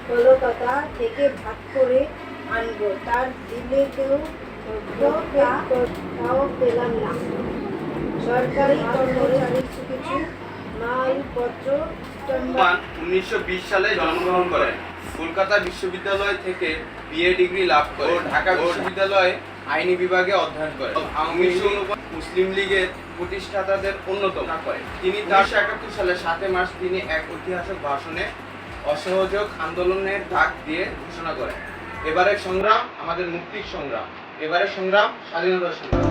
কলকাতা থেকে ভাগ করে আনবো, তার দিলে কেউ তাও পেলাম না। সরকারি কর্মচারীর কিছু মালপত্র 1920 সালে জন্মগ্রহণ করেন। কলকাতা বিশ্ববিদ্যালয় থেকে বিএ ডিগ্রি লাভ করে ঢাকা বিশ্ববিদ্যালয়ে আইনি বিভাগে অধ্যয়ন করেন। আওয়ামী লীগ মুসলিম লীগের প্রতিষ্ঠাতাদের অন্যতম করেন। তিনি 1971 সালে 7 মার্চ তিনি এক ঐতিহাসিক ভাষণে অসহযোগ আন্দোলনের ডাক দিয়ে ঘোষণা করেন, এবারের সংগ্রাম আমাদের মুক্তির সংগ্রাম, এবারের সংগ্রাম স্বাধীনতার সংগ্রাম।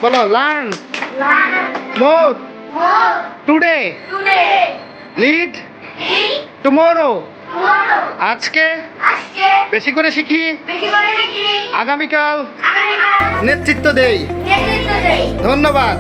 বলো learn more today lead tomorrow. আজকে বেশি করে শিখি, আগামীকাল নেতৃত্ব দেই। ধন্যবাদ।